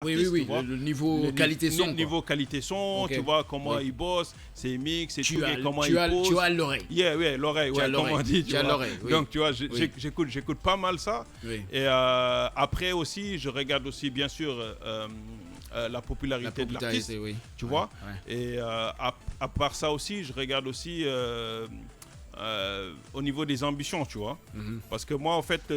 Oui, le niveau qualité son. Niveau qualité son, Okay. tu vois comment il bosse, ses mix, et tout, et comment il pose. Tu as l'oreille. L'oreille, comme on dit. Tu as l'oreille, oui. Donc, tu vois, j'écoute pas mal ça. Oui. Et après aussi, je regarde aussi, bien sûr, la popularité de l'artiste, oui. tu vois. Ouais. Et à part ça aussi, je regarde aussi au niveau des ambitions, tu vois. Mm-hmm. Parce que moi, en fait,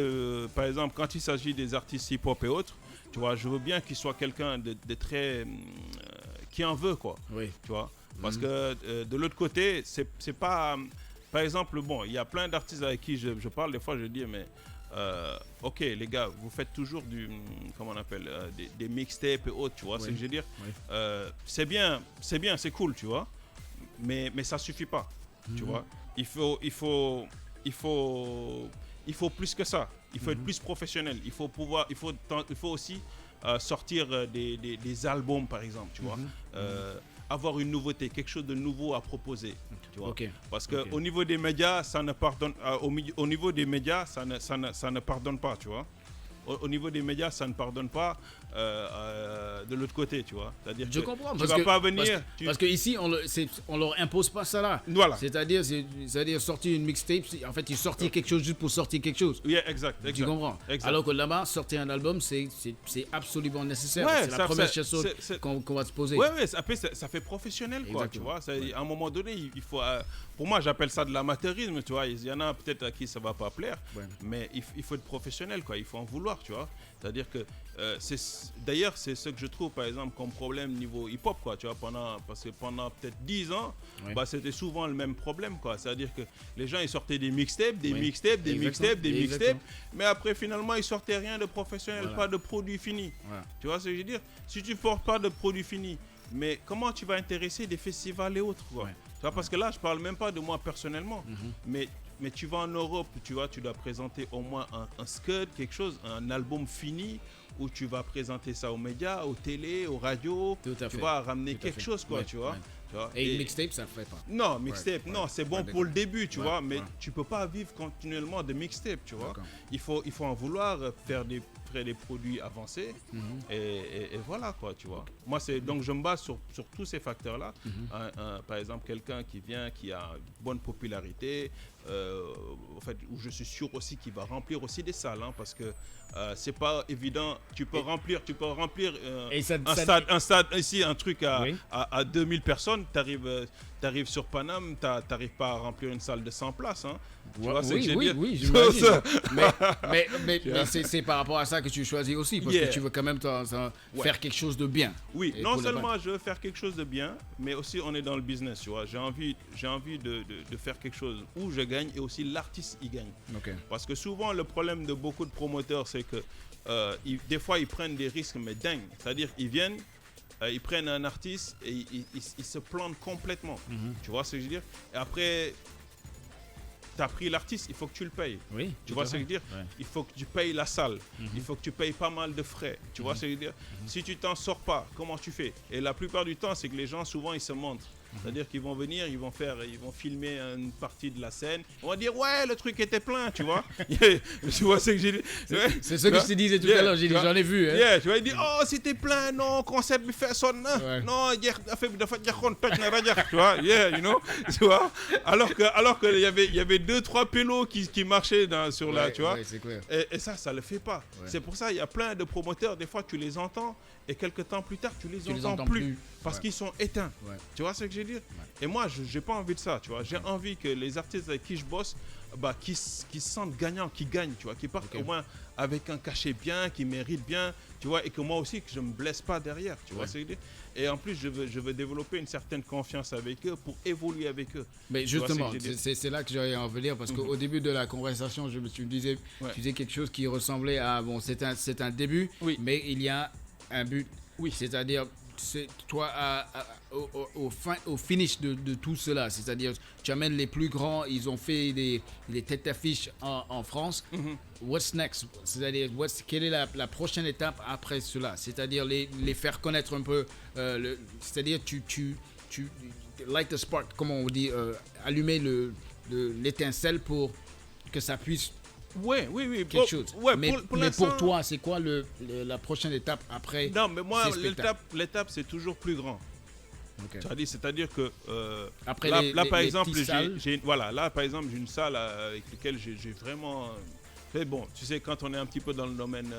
par exemple, quand il s'agit des artistes hip-hop et autres, tu vois, je veux bien qu'il soit quelqu'un de très... qui en veut, quoi. Oui. Tu vois. Parce que de l'autre côté, c'est pas... par exemple, bon, il y a plein d'artistes avec qui je parle, des fois je dis, mais... ok, les gars, vous faites toujours comment on appelle, des mixtapes et autres, tu vois, c'est ce que je veux dire. Oui. C'est bien, c'est cool, tu vois, mais ça suffit pas, tu vois. Il faut plus que ça. Il faut être plus professionnel. Il faut aussi sortir des albums, par exemple, tu vois. Avoir une nouveauté, quelque chose de nouveau à proposer, tu vois. Okay. Parce que au niveau des médias, ça ne pardonne. Au niveau des médias, ça ne pardonne pas, tu vois. Au niveau des médias, ça ne pardonne pas de l'autre côté, tu vois. C'est-à-dire je comprends. Tu vas pas venir. Parce que ici, on leur impose pas ça là. Voilà. C'est-à-dire sortir une mixtape. En fait, ils sortent quelque chose juste pour sortir quelque chose. Oui, exact. Tu comprends. Exact. Alors que là-bas, sortir un album, c'est absolument nécessaire. Ouais, c'est la première chose qu'on va se poser. Ouais, après, ça fait professionnel, quoi. Exactement. Tu vois. À un moment donné, il faut. Pour moi, j'appelle ça de l'amateurisme, tu vois. Il y en a peut-être à qui ça va pas plaire, mais il faut être professionnel, quoi. Il faut en vouloir, tu vois. C'est-à-dire que d'ailleurs, c'est ce que je trouve, par exemple, comme problème niveau hip-hop, quoi. Tu vois, parce que pendant peut-être 10 ans, c'était souvent le même problème, quoi. C'est-à-dire que les gens, ils sortaient des mixtapes, des mixtapes, mais après, finalement, ils sortaient rien de professionnel, pas de produit fini. Voilà. Tu vois ce que je veux dire? Si tu portes pas de produit fini, mais comment tu vas intéresser des festivals et autres, quoi. Tu vois, parce que là, je parle même pas de moi personnellement, mais tu vas en Europe, tu vois, tu dois présenter au moins un scud, quelque chose, un album fini, où tu vas présenter ça aux médias, aux télé, aux radios. Tu vas ramener quelque chose, quoi, tu vois. Et une mixtape, ça ne fait pas. Non, mixtape, non, c'est bon pour le début, tu vois, mais tu peux pas vivre continuellement de mixtape, tu vois. Il faut en vouloir faire des produits avancés et voilà, quoi, tu vois. Moi, donc je me base sur tous ces facteurs-là. Par exemple, quelqu'un qui a une bonne popularité, en fait, où je suis sûr aussi qu'il va remplir aussi des salles, hein, parce que c'est pas évident. Tu peux remplir un stade ici, un truc à 2000 personnes. T'arrives sur Paname, t'arrives pas à remplir une salle de 100 places, hein. Oui, j'imagine. mais c'est par rapport à ça que tu choisis aussi, parce que tu veux quand même faire quelque chose de bien. Oui, non seulement je veux faire quelque chose de bien, mais aussi on est dans le business, tu vois. J'ai envie de faire quelque chose où je gagne et aussi l'artiste y gagne. Okay. Parce que souvent le problème de beaucoup de promoteurs, c'est que des fois ils prennent des risques, mais dingues. C'est-à-dire ils viennent, ils prennent un artiste et ils se plantent complètement. Tu vois ce que je veux dire? Et après, tu as pris l'artiste, il faut que tu le payes. Oui, tu vois ce que je veux dire? Il faut que tu payes la salle. Il faut que tu payes pas mal de frais. Tu vois ce que je veux dire? Si tu t'en sors pas, comment tu fais? Et la plupart du temps, c'est que les gens, souvent, ils se montrent. C'est-à-dire qu'ils vont venir, ils vont filmer une partie de la scène. On va dire, ouais, le truc était plein, tu vois. Tu vois ce que j'ai dit? C'est ce que je te disais tout à l'heure, j'en ai vu. Hein. Tu vois, il dit, oh, c'était plein, non, concept, il fait son, non, il tu vois, tu vois. Alors que il y avait 2-3 pélos qui marchaient sur la, tu vois. C'est clair. Et ça le fait pas. Ouais. C'est pour ça, il y a plein de promoteurs, des fois, tu les entends, et quelques temps plus tard, tu les entends plus. Parce qu'ils sont éteints. Tu vois ce que je veux dire? Et moi, j'ai pas envie de ça, tu vois. J'ai envie que les artistes avec qui je bosse, qui se sentent gagnants, qui gagnent, tu vois, qui partent au moins avec un cachet bien, qui méritent bien, tu vois, et que moi aussi, que je me blesse pas derrière, tu vois ce que je veux dire? Et en plus, je veux développer une certaine confiance avec eux pour évoluer avec eux. Mais justement, c'est là que j'allais en venir, parce qu'au début de la conversation, tu disais quelque chose qui ressemblait à, bon, c'est un début, mais il y a un but. Oui. C'est-à-dire, toi, au finish de tout cela, c'est-à-dire, tu amènes les plus grands, ils ont fait des têtes d'affiche en France. What's next? C'est-à-dire, quelle est la prochaine étape après cela? C'est-à-dire, les faire connaître un peu, c'est-à-dire, tu light the spark, comment on dit, allumer l'étincelle pour que ça puisse Oui. Quelque chose. Ouais, mais pour toi, c'est quoi la prochaine étape après? Non, mais moi, l'étape, c'est toujours plus grand. Okay. C'est-à-dire que après là, par exemple, j'ai une salle avec laquelle j'ai vraiment. Mais bon, tu sais, quand on est un petit peu dans le domaine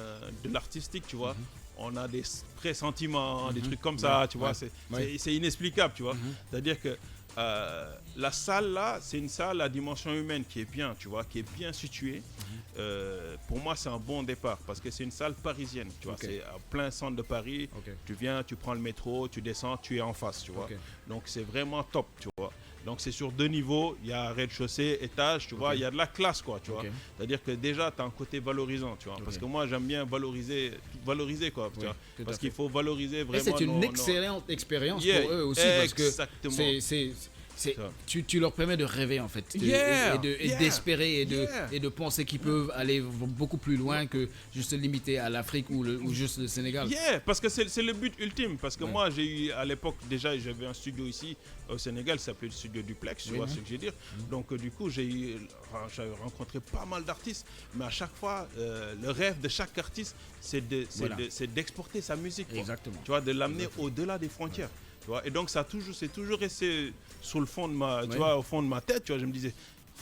de l'artistique, tu vois, on a des pressentiments, des trucs comme ça, tu vois, c'est inexplicable, tu vois. C'est-à-dire que la salle là, c'est une salle à dimension humaine qui est bien, tu vois, qui est bien située. Pour moi, c'est un bon départ parce que c'est une salle parisienne, tu vois, c'est à plein centre de Paris. Tu viens, tu prends le métro, tu descends, tu es en face, tu vois. Donc c'est vraiment top, tu vois. Donc c'est sur 2 niveaux, il y a rez-de-chaussée, étage, tu vois, il y a de la classe, quoi, tu vois. C'est-à-dire que déjà, tu as un côté valorisant, tu vois, parce que moi, j'aime bien valoriser quoi, tu vois, parce qu'il faut valoriser vraiment. Et c'est une excellente expérience pour eux aussi, parce que tu leur permets de rêver, en fait, et d'espérer et de penser qu'ils peuvent aller beaucoup plus loin que juste se limiter à l'Afrique ou juste le Sénégal. Parce que c'est le but ultime, parce que moi, j'ai eu à l'époque, déjà, j'avais un studio ici au Sénégal, ça s'appelait le studio Duplex, tu vois ce que je veux dire. Donc du coup, j'ai rencontré pas mal d'artistes, mais à chaque fois, le rêve de chaque artiste, c'est d'exporter sa musique, quoi. Exactement. Tu vois, de l'amener au-delà des frontières. Tu vois, et donc c'est toujours resté sur le fond de ma, tu vois, au fond de ma tête, tu vois, je me disais,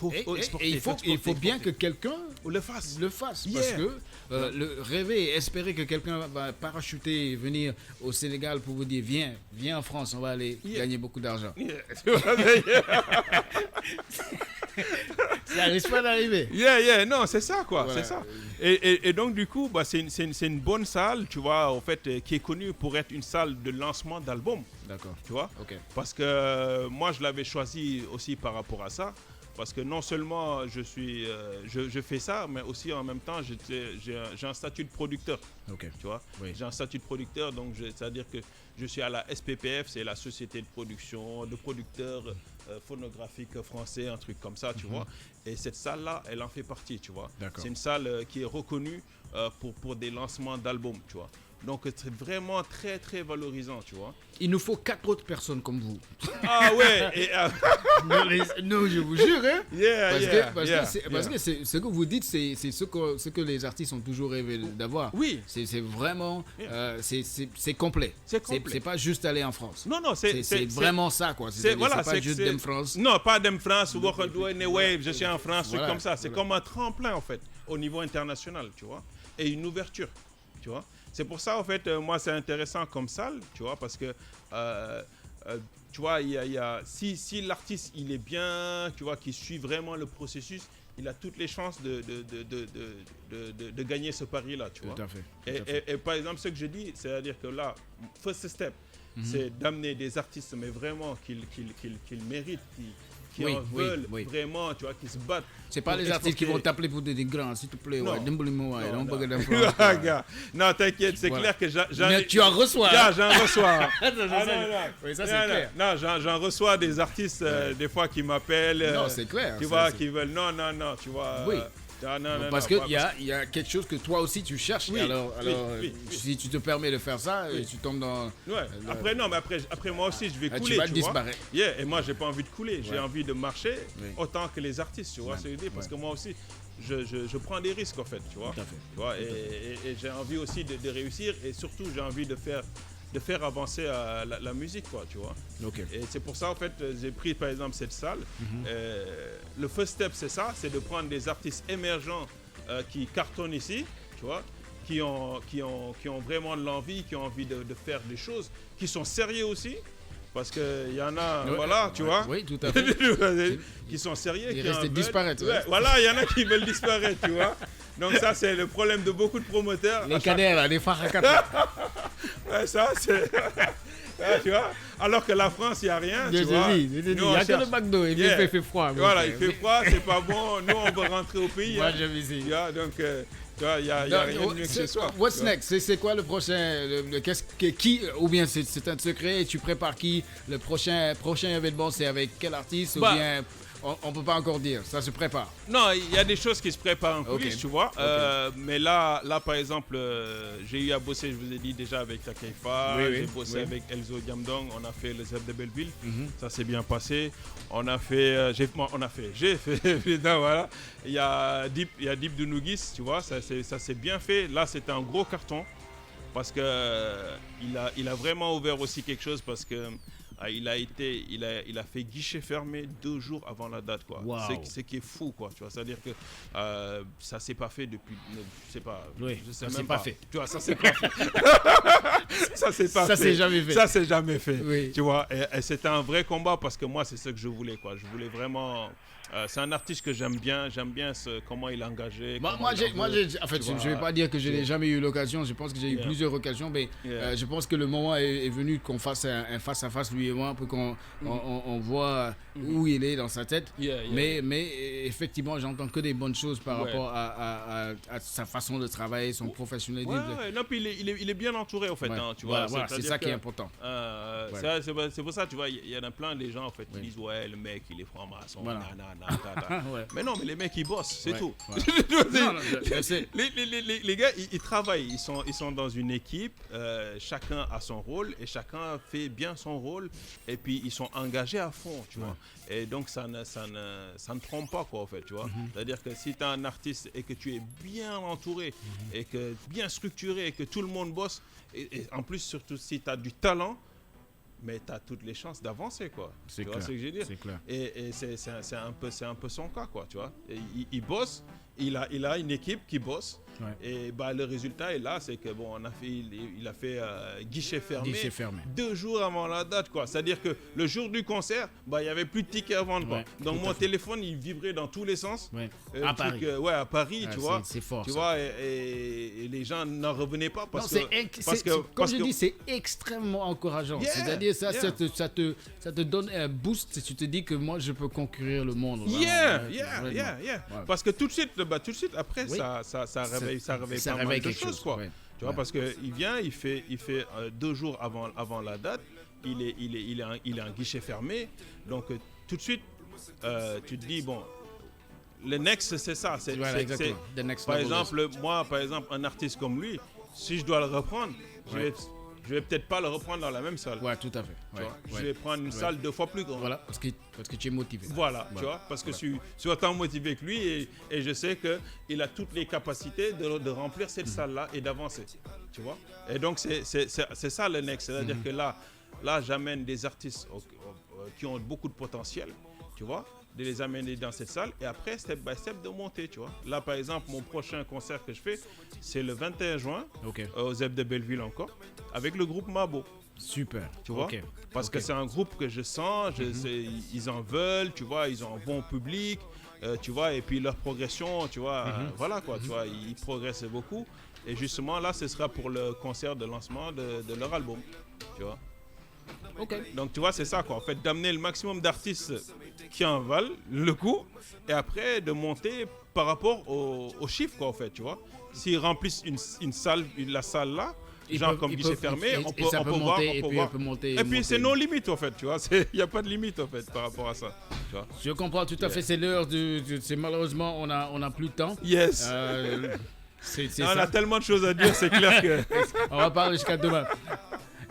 il faut bien que quelqu'un le fasse, parce que le rêver et espérer que quelqu'un va parachuter et venir au Sénégal pour vous dire viens en France, on va aller gagner beaucoup d'argent. Ça risque pas d'arriver. Non, c'est ça, quoi, c'est ça. Et donc du coup, c'est une bonne salle, tu vois, en fait, qui est connue pour être une salle de lancement d'albums. D'accord. Tu vois. Parce que moi, je l'avais choisi aussi par rapport à ça. Parce que non seulement je fais ça, mais aussi en même temps, j'ai un statut de producteur. Tu vois, j'ai un statut de producteur, donc c'est-à-dire que je suis à la SPPF, c'est la société de production, de producteurs phonographiques français, un truc comme ça, tu vois. Et cette salle-là, elle en fait partie, tu vois. C'est une salle qui est reconnue pour des lancements d'albums, tu vois. Donc c'est vraiment très très valorisant, tu vois. Il nous faut 4 autres personnes comme vous. Ah ouais. Non, je vous jure, hein. Parce que ce que vous dites, c'est ce que les artistes ont toujours rêvé d'avoir. Oui. C'est vraiment, c'est complet. C'est pas juste aller en France. Non, c'est vraiment ça, quoi. C'est pas juste d'Em France. Non, pas d'Em France ou je suis en France, truc comme ça. C'est comme un tremplin en fait au niveau international, tu vois, et une ouverture, tu vois. C'est pour ça, en fait, moi, c'est intéressant comme salle, tu vois, parce que, tu vois, si l'artiste, il est bien, tu vois, qu'il suit vraiment le processus, il a toutes les chances de gagner ce pari-là, tu vois. Tout à fait. Et par exemple, ce que je dis, c'est-à-dire que là, first step, c'est d'amener des artistes, mais vraiment qu'ils méritent, qui en veulent vraiment, tu vois, qui se battent. C'est pas les artistes qui vont t'appeler pour des grands, s'il te plaît. Non, t'inquiète, c'est clair que mais tu en reçois. J'en reçois. Oui, ça c'est clair. Non, j'en reçois des artistes des fois qui m'appellent. Non, c'est clair. Tu vois, qui veulent. Non, tu vois. Oui. Parce qu'il y a quelque chose que toi aussi tu cherches. Alors si tu te permets de faire ça, tu tombes dans. Après moi aussi je vais couler. Tu vas disparaître. Et moi j'ai pas envie de couler. J'ai envie de marcher autant que les artistes, tu vois. Parce que moi aussi je prends des risques en fait, tu vois. Tu vois, et j'ai envie aussi de réussir et surtout j'ai envie de faire avancer la musique, quoi, tu vois. Et c'est pour ça, en fait, j'ai pris, par exemple, cette salle. Le first step, c'est ça, c'est de prendre des artistes émergents qui cartonnent ici, tu vois, qui ont vraiment de l'envie, qui ont envie de faire des choses, qui sont sérieux aussi. Parce qu'il y en a, tu vois. Oui, tout à fait. qui sont sérieux. Ils restent disparaître. Voilà, il y en a qui veulent disparaître, tu vois. Donc ça, c'est le problème de beaucoup de promoteurs. Les cadets, là, les Farakata. Ça, c'est... tu vois. Alors que la France, il n'y a rien, tu vois. Il n'y a que le McDo, il fait froid. Voilà, il fait froid, c'est pas bon. Nous, on veut rentrer au pays. Moi, je visite. Donc... il n'y a rien de mieux que ce soit. What's next? C'est quoi le prochain? Ou bien c'est un secret? Tu prépares qui? Le prochain événement, c'est avec quel artiste? Ou bien on peut pas encore dire. Ça se prépare. Non, il y a des choses qui se préparent en coulisses, tu vois. Mais là, par exemple, j'ai eu à bosser, je vous ai dit déjà avec Takeifa, j'ai bossé avec Elzo Diamdong, on a fait le ZEP de Belleville, ça s'est bien passé. J'ai fait, évidemment, voilà. Il y a Deep Dunugis, tu vois, ça s'est bien fait. Là, c'était un gros carton parce que il a vraiment ouvert aussi quelque chose parce que il a fait guichet fermé 2 jours avant la date, quoi. Wow. C'est qui est fou, quoi. Tu vois, c'est-à-dire que ça s'est pas fait depuis, je sais pas. Oui, je sais ça même s'est pas fait. Tu vois, ça s'est pas fait. ça s'est jamais fait. Ça s'est jamais fait. Oui. Tu vois, et c'était un vrai combat parce que moi, c'est ce que je voulais, quoi. Je voulais vraiment. C'est un artiste que j'aime bien comment il est engagé. En fait, je vais pas dire que je n'ai jamais eu l'occasion. Je pense que j'ai eu plusieurs occasions, mais je pense que le moment est venu qu'on fasse un face à face lui et moi pour qu'on on voit où il est dans sa tête. Mais effectivement, j'entends que des bonnes choses par rapport à sa façon de travailler, son professionnalisme. Non, puis il est bien entouré en fait. Hein, tu vois, c'est ça qui est important. C'est pour ça, tu vois, il y en a plein des gens en fait qui disent le mec il est franc-maçon. Mais non, mais les mecs ils bossent, c'est tout. Les gars ils travaillent, ils sont dans une équipe, chacun a son rôle et chacun fait bien son rôle et puis ils sont engagés à fond, tu vois. Et donc ça ne trompe pas, quoi, en fait, tu vois. C'est-à-dire que si tu es un artiste et que tu es bien entouré et que bien structuré et que tout le monde bosse et en plus surtout si tu as du talent, mais tu as toutes les chances d'avancer, quoi. Tu vois ce que je veux dire? C'est clair. Et c'est un peu son cas, quoi, tu vois. Et il bosse, il a une équipe qui bosse. Et le résultat est là, c'est que bon, il a fait guichet fermé 2 jours avant la date, quoi. C'est-à-dire que le jour du concert, il y avait plus de tickets à vendre, quoi. Donc mon téléphone, il vibrait dans tous les sens. À Paris. À Paris, tu vois. C'est fort. Tu vois, et les gens n'en revenaient pas parce comme je dis, c'est extrêmement encourageant. C'est-à-dire ça te donne un boost si tu te dis que moi je peux conquérir le monde. Parce que tout de suite après ça réveille pas mal de choses, quoi. Tu vois, parce que il vient, il fait 2 jours avant la date, il est un guichet fermé, donc tout de suite tu te dis bon, le next c'est ça, par exemple un artiste comme lui, si je dois le reprendre, je vais peut-être pas le reprendre dans la même salle. Ouais, tout à fait. Je vais prendre une salle 2 fois plus grande. Voilà, parce que tu es motivé. Voilà, tu vois, parce que je suis autant motivé que lui et je sais qu'il a toutes les capacités de remplir cette salle-là et d'avancer, tu vois. Et donc, c'est ça le next. C'est-à-dire que là j'amène des artistes qui ont beaucoup de potentiel, tu vois, de les amener dans cette salle et après, step by step, de monter, tu vois. Là, par exemple, mon prochain concert que je fais, c'est le 21 juin, au ZEP de Belleville encore, avec le groupe Mabo. Super. Tu vois, parce que c'est un groupe que je sens, ils en veulent, tu vois, ils ont un bon public, tu vois, et puis leur progression, tu vois, voilà, quoi, tu vois, ils progressent beaucoup. Et justement, là, ce sera pour le concert de lancement de leur album, tu vois. Donc, tu vois, c'est ça, quoi, en fait, d'amener le maximum d'artistes qui en valent le coup et après de monter par rapport aux chiffres, quoi, en fait, tu vois. S'ils remplissent une salle, la salle là, comme guichet fermé, on peut voir. Et puis c'est non limite, en fait, tu vois. Il n'y a pas de limite, en fait, par rapport à ça. Tu vois. Je comprends tout à fait. C'est l'heure c'est malheureusement, on a plus de temps. Yes. On a tellement de choses à dire, c'est clair que. On va parler jusqu'à demain.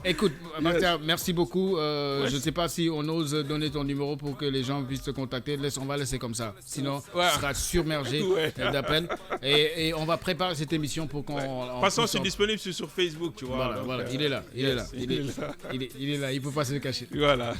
Écoute, Martin, merci beaucoup. Je ne sais pas si on ose donner ton numéro pour que les gens puissent te contacter. On va laisser comme ça. Sinon, tu seras submergé d'appels. Et on va préparer cette émission pour qu'on... De toute façon, je suis disponible sur Facebook, tu vois. Voilà, il est là. Il est là. Il ne peut pas se le cacher. Voilà.